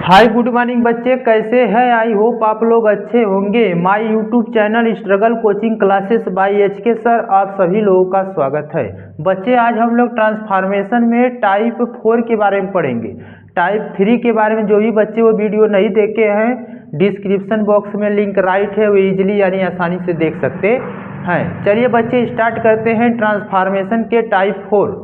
Hi good morning बच्चे, कैसे हैं? आई होप आप लोग अच्छे होंगे। My YouTube channel struggle coaching classes bye HK sir, आप सभी लोगों का स्वागत है। बच्चे आज हम लोग ट्रांसफॉर्मेशन में टाइप 4 के बारे में पढ़ेंगे। टाइप 3 के बारे में जो भी बच्चे वो वीडियो नहीं देखे हैं, डिस्क्रिप्शन बॉक्स में लिंक राइट है, वो ईजिली यानी आसानी से देख सकते हैं। चलिए बच्चे स्टार्ट करते हैं ट्रांसफॉर्मेशन के टाइप 4।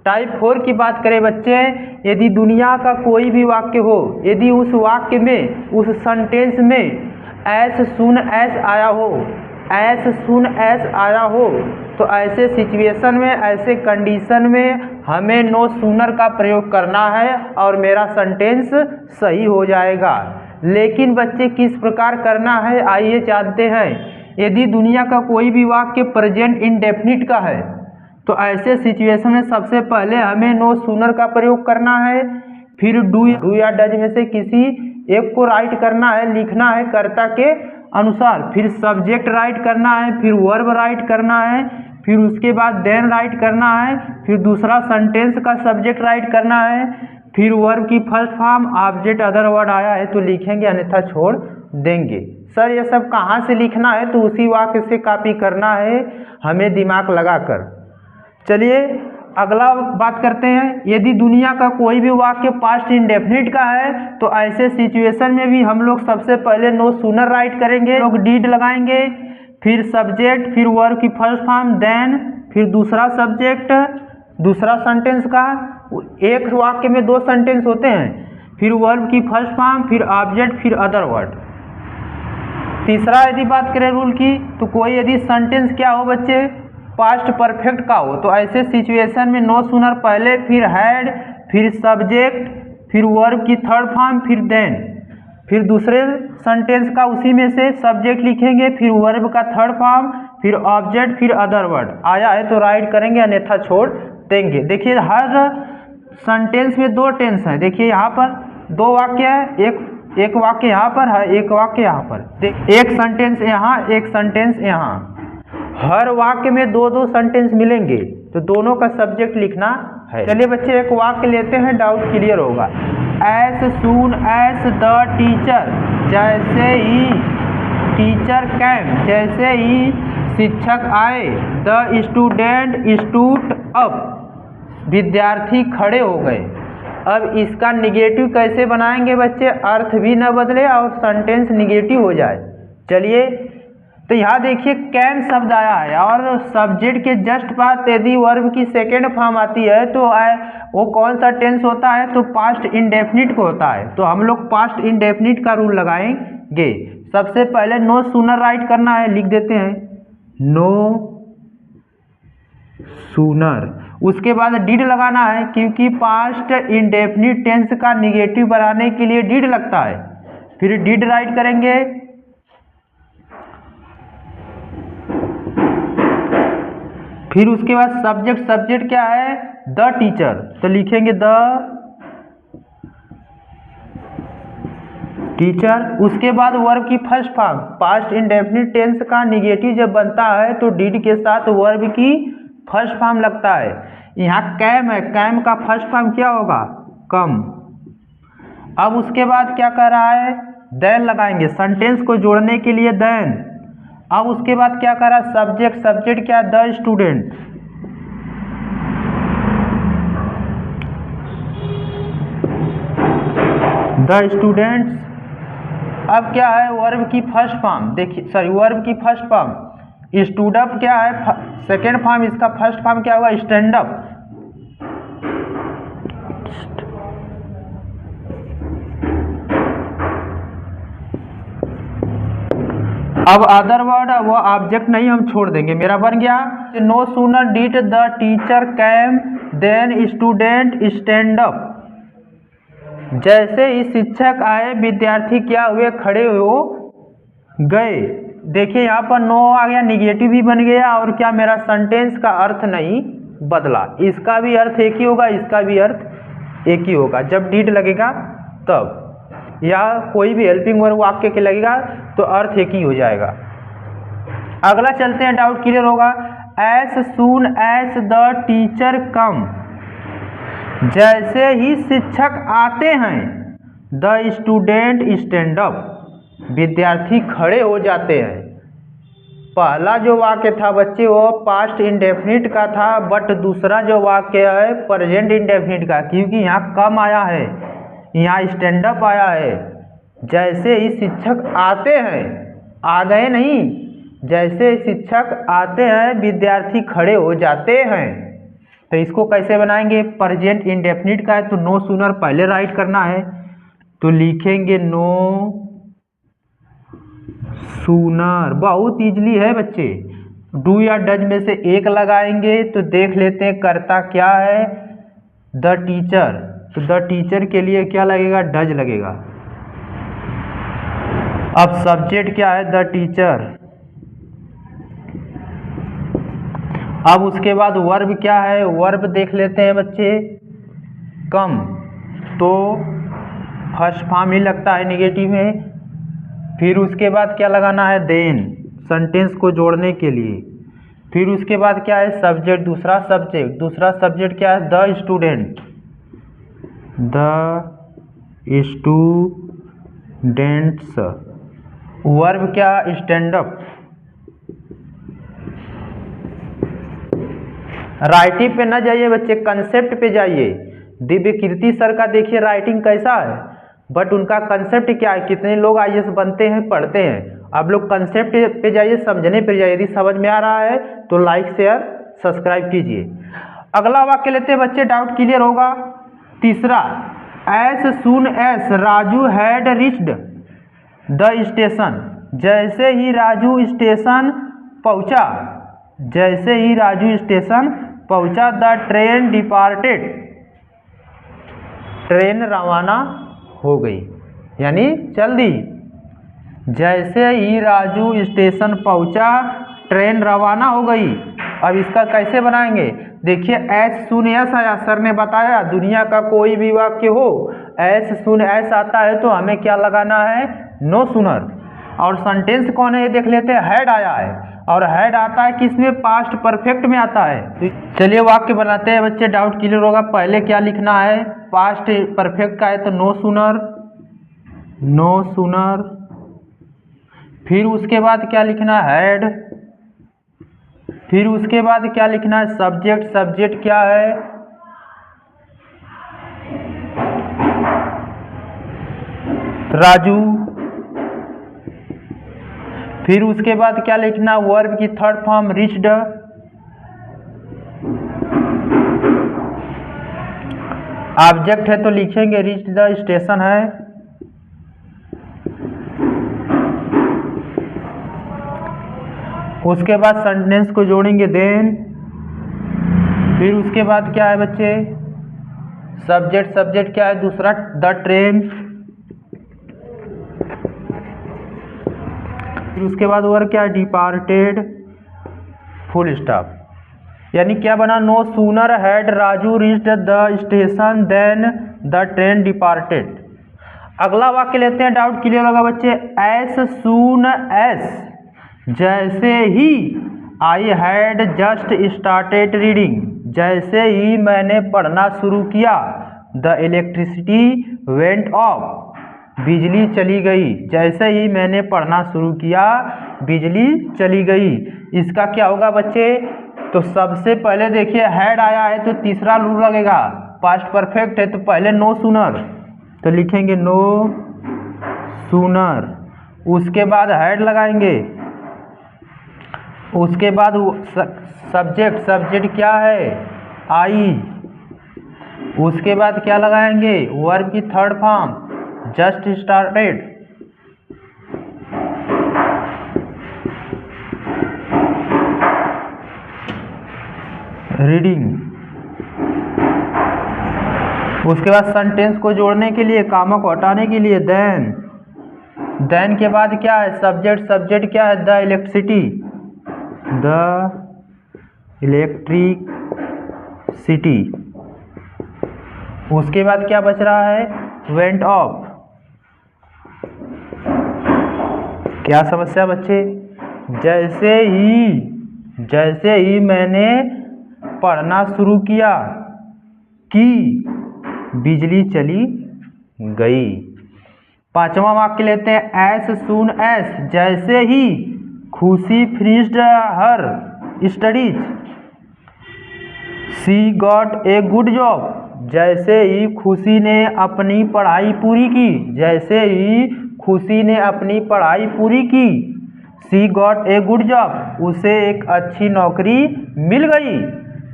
टाइप 4 की बात करें बच्चे, यदि दुनिया का कोई भी वाक्य हो, यदि उस वाक्य में, उस सेंटेंस में एस सुन एस आया हो, एस सुन एस आया हो, तो ऐसे सिचुएशन में, ऐसे कंडीशन में हमें नो सूनर का प्रयोग करना है और मेरा सेंटेंस सही हो जाएगा। लेकिन बच्चे किस प्रकार करना है आइए जानते हैं। यदि दुनिया का कोई भी वाक्य प्रेजेंट इंडेफिनिट का है तो ऐसे सिचुएशन में सबसे पहले हमें नो सूनर का प्रयोग करना है, फिर डू या डज में से किसी एक को राइट करना है, लिखना है कर्ता के अनुसार, फिर सब्जेक्ट राइट करना है, फिर वर्ब राइट करना है, फिर उसके बाद देन राइट करना है, फिर दूसरा सेंटेंस का सब्जेक्ट राइट करना है, फिर वर्ब की first form object other word आया है तो लिखेंगे अन्यथा छोड़ देंगे। सर ये सब कहाँ से लिखना है? तो उसी वाक्य से कॉपी करना है हमें दिमाग लगाकर। चलिए अगला बात करते हैं। यदि दुनिया का कोई भी वाक्य पास्ट इंडेफिनिट का है तो ऐसे सिचुएशन में भी हम लोग सबसे पहले नो सूनर राइट करेंगे, लोग डीड लगाएंगे, फिर सब्जेक्ट, फिर वर्ब की फर्स्ट फॉर्म, देन फिर दूसरा सब्जेक्ट, दूसरा सेंटेंस का, एक वाक्य में दो सेंटेंस होते हैं, फिर वर्ब की फर्स्ट फॉर्म, फिर ऑब्जेक्ट, फिर अदर वर्ड। तीसरा यदि बात करें रूल की, तो कोई यदि सेंटेंस क्या हो बच्चे, पास्ट परफेक्ट का हो, तो ऐसे सिचुएशन में नो सूनर पहले, फिर हैड, फिर सब्जेक्ट, फिर वर्ब की थर्ड फॉर्म, फिर देन, फिर दूसरे सेंटेंस का उसी में से सब्जेक्ट लिखेंगे, फिर वर्ब का थर्ड फॉर्म, फिर ऑब्जेक्ट, फिर अदर वर्ड। आया है तो राइट करेंगे अन्यथा छोड़ देंगे। देखिए हर सेंटेंस में दो टेंस है। देखिए यहाँ पर दो वाक्य है, एक वाक्य यहाँ पर है, एक वाक्य यहाँ पर, एक सेंटेंस यहाँ, एक सेंटेंस यहाँ। हर वाक्य में दो दो सेंटेंस मिलेंगे तो दोनों का सब्जेक्ट लिखना है। चलिए बच्चे एक वाक्य लेते हैं, डाउट क्लियर होगा। As soon as the teacher, जैसे ही टीचर कैम, जैसे ही शिक्षक आए, द स्टूडेंट स्टूड अप, विद्यार्थी खड़े हो गए। अब इसका निगेटिव कैसे बनाएंगे बच्चे, अर्थ भी न बदले और सेंटेंस निगेटिव हो जाए। चलिए तो यहाँ देखिए कैन शब्द आया है और सब्जेक्ट के जस्ट बाद यदि वर्ब की सेकेंड फॉर्म आती है तो वो कौन सा टेंस होता है, तो पास्ट इंडेफिनिट को होता है। तो हम लोग पास्ट इंडेफिनिट का रूल लगाएंगे। सबसे पहले नो सूनर राइट करना है, लिख देते हैं नो सूनर। उसके बाद डिड लगाना है, क्योंकि पास्ट इंडेफिनिट टेंस का निगेटिव बनाने के लिए डिड लगता है। फिर डिड राइट करेंगे, फिर उसके बाद सब्जेक्ट क्या है, द टीचर, तो लिखेंगे द टीचर। उसके बाद वर्ब की first form, past indefinite tense का निगेटिव जब बनता है तो डिड के साथ वर्ब की फर्स्ट फॉर्म लगता है। यहाँ कैम है, कैम का फर्स्ट फॉर्म क्या होगा, कम। अब उसके बाद क्या कर रहा है, देन लगाएंगे, सेंटेंस को जोड़ने के लिए देन। अब उसके बाद क्या करा, सब्जेक्ट क्या, द स्टूडेंट। The students. अब क्या है, वर्ब की फर्स्ट फॉर्म, देखिए सॉरी वर्ब की फर्स्ट फॉर्म स्टूड अप क्या है, सेकेंड फॉर्म, इसका फर्स्ट फॉर्म क्या होगा, स्टैंड अप। अब अदर वर्ड वो ऑब्जेक्ट नहीं हम छोड़ देंगे, मेरा बन गया no sooner did the teacher came then student stand up, जैसे ही शिक्षक आए विद्यार्थी क्या हुए, खड़े हो गए। देखिए यहाँ पर नो आ गया, निगेटिव भी बन गया और क्या, मेरा सेंटेंस का अर्थ नहीं बदला। इसका भी अर्थ एक ही होगा, इसका भी अर्थ एक ही होगा। जब डिड लगेगा तब, या कोई भी हेल्पिंग वर्ब वाक्य के लगेगा तो अर्थ एक ही हो जाएगा। अगला चलते हैं, डाउट क्लियर होगा। As soon as the teacher come, जैसे ही शिक्षक आते हैं द स्टूडेंट स्टैंड अप, विद्यार्थी खड़े हो जाते हैं। पहला जो वाक्य था बच्चे वो पास्ट इंडेफिनिट का था, बट दूसरा जो वाक्य है प्रेजेंट इंडेफिनिट का, क्योंकि यहाँ कम आया है, यहाँ स्टैंड अप आया है। जैसे ही शिक्षक आते हैं, आ गए नहीं, जैसे शिक्षक आते हैं विद्यार्थी खड़े हो जाते हैं। तो इसको कैसे बनाएंगे? प्रेजेंट इंडेफिनिट का है तो नो सूनर पहले राइट करना है, तो लिखेंगे नो सूनर। बहुत इजली है बच्चे। डू या डज में से एक लगाएंगे तो देख लेते हैं करता क्या है, द टीचर। तो द टीचर के लिए क्या लगेगा? डज लगेगा। अब सब्जेक्ट क्या है? The teacher. अब उसके बाद वर्ब क्या है? वर्ब देख लेते हैं बच्चे, कम, तो फर्स्ट फॉर्म ही लगता है नेगेटिव में। फिर उसके बाद क्या लगाना है? देन, सेंटेंस को जोड़ने के लिए। फिर उसके बाद क्या है? सब्जेक्ट, दूसरा सब्जेक्ट। दूसरा सब्जेक्ट क्या है? The student, the students. Verb क्या? Stand up. राइटिंग पे ना जाइए बच्चे, कंसेप्ट पे जाइए। दिव्य कीर्ति सर का देखिए राइटिंग कैसा है, बट उनका कंसेप्ट क्या है? कितने लोग आईएएस बनते हैं, पढ़ते हैं। आप लोग कंसेप्ट पे जाइए, समझने पे जाइए। यदि समझ में आ रहा है तो लाइक शेयर सब्सक्राइब कीजिए। अगला वाक्य लेते हैं बच्चे, डाउट क्लियर होगा। तीसरा, as soon as Raju had reached the station. जैसे ही राजू स्टेशन पहुंचा, जैसे ही राजू स्टेशन पहुंचा, द ट्रेन डिपार्टेड, ट्रेन रवाना हो गई, यानी चल दी। जैसे ही राजू स्टेशन पहुंचा, ट्रेन रवाना हो गई। अब इसका कैसे बनाएंगे? देखिए, एज सुन एस आया, सर ने बताया दुनिया का कोई भी वाक्य हो, एज सुन एस आता है तो हमें क्या लगाना है? No sooner. और सेंटेंस कौन है ये देख लेते हैं, हैड आया है, और हैड आता है किसमें? पास्ट परफेक्ट में आता है। चलिए वाक्य बनाते हैं बच्चे, डाउट क्लियर होगा। पहले क्या लिखना है? पास्ट परफेक्ट का है तो नो सूनर, नो सूनर। फिर उसके बाद क्या लिखना है? हैड। फिर उसके बाद क्या लिखना है? सब्जेक्ट। सब्जेक्ट क्या है? राजू। फिर उसके बाद क्या लिखना? वर्ब की थर्ड फॉर्म रिच्ड। ऑब्जेक्ट है तो लिखेंगे रिच्ड द स्टेशन है। उसके बाद सेंटेंस को जोड़ेंगे देन। फिर उसके बाद क्या है बच्चे? सब्जेक्ट। सब्जेक्ट क्या है? दूसरा द ट्रेन। फिर उसके बाद वर्ब क्या है? Departed, full stop. यानी क्या बना? No sooner had Raju reached the station then the train departed. अगला वाक्य लेते हैं, डाउट क्लियर होगा बच्चे। एज सून एज, जैसे ही, I had just started reading, जैसे ही मैंने पढ़ना शुरू किया, द इलेक्ट्रिसिटी वेंट ऑफ, बिजली चली गई। जैसे ही मैंने पढ़ना शुरू किया, बिजली चली गई। इसका क्या होगा बच्चे? तो सबसे पहले देखिए हैड आया है तो तीसरा रूल लगेगा, पास्ट परफेक्ट है तो पहले नो सूनर, तो लिखेंगे नो सूनर। उसके बाद हैड लगाएंगे। उसके बाद सब्जेक्ट। सब्जेक्ट क्या है? आई। उसके बाद क्या लगाएंगे? वर्ब की third form just started. Reading. उसके बाद सेंटेंस को जोड़ने के लिए, कामा को हटाने के लिए देन। देन के बाद क्या है? सब्जेक्ट। सब्जेक्ट क्या है? The electricity, the electricity. उसके बाद क्या बच रहा है? Went of. क्या समस्या बच्चे? जैसे ही मैंने पढ़ना शुरू किया कि बिजली चली गई। 5वां वाक्य लेते हैं, एस सून एस, जैसे ही खुशी finished her studies she got a good job, जैसे ही खुशी ने अपनी पढ़ाई पूरी की, जैसे ही खुशी ने अपनी पढ़ाई पूरी की, she got a good job, उसे एक अच्छी नौकरी मिल गई।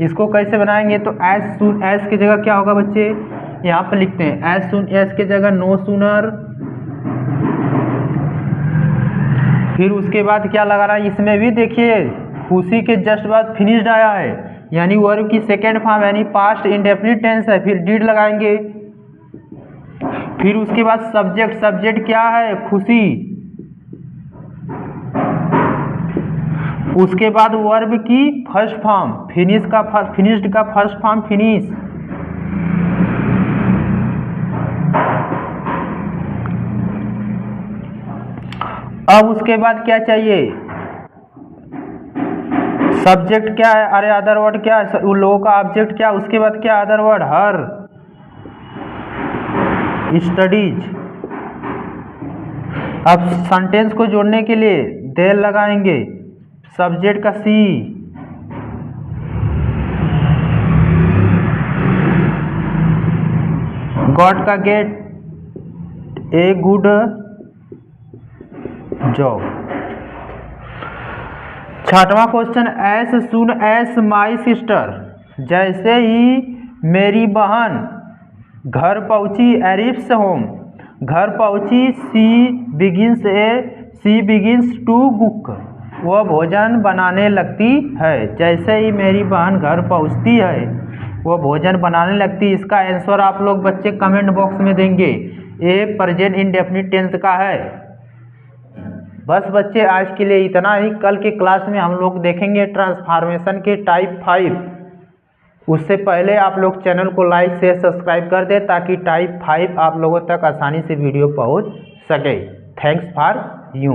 इसको कैसे बनाएंगे, तो एज सून एज की जगह क्या होगा बच्चे, यहाँ पर लिखते हैं एज सून एज की जगह नो सूनर, फिर उसके बाद क्या लगाना है, इसमें भी देखिए खुशी के जस्ट बाद फिनिश्ड आया है, यानी वर्ब की सेकेंड फॉर्म यानी पास्ट इंडेफिनिट टेंस है, फिर डिड लगाएंगे। फिर उसके बाद सब्जेक्ट, सब्जेक्ट क्या है, खुशी। उसके बाद वर्ब की फर्स्ट फॉर्म, फिनिश्ड का फर्स्ट फॉर्म फिनिश। अब उसके बाद क्या चाहिए, सब्जेक्ट क्या है, अरे अदर वर्ड क्या है, उन लोगों का ऑब्जेक्ट क्या, उसके बाद क्या अदर वर्ड, हर स्टडीज। अब सेंटेंस को जोड़ने के लिए दे लगाएंगे, सब्जेक्ट का सी, गॉट का गेट ए गुड जॉब। 6वां question, as soon as my sister, जैसे ही मेरी बहन घर पहुंची, एरिफ्स होम, घर पहुंची, सी बिगिंस टू कुक, वह भोजन बनाने लगती है। जैसे ही मेरी बहन घर पहुंचती है वह भोजन बनाने लगती है। इसका आंसर आप लोग बच्चे कमेंट बॉक्स में देंगे। ये प्रेजेंट इंडेफिनिट टेंस का है। बस बच्चे आज के लिए इतना ही। कल के क्लास में हम लोग देखेंगे ट्रांसफॉर्मेशन के टाइप 5। उससे पहले आप लोग चैनल को लाइक शेयर सब्सक्राइब कर दें ताकि टाइप 5 आप लोगों तक आसानी से वीडियो पहुंच सके। Thanks for you.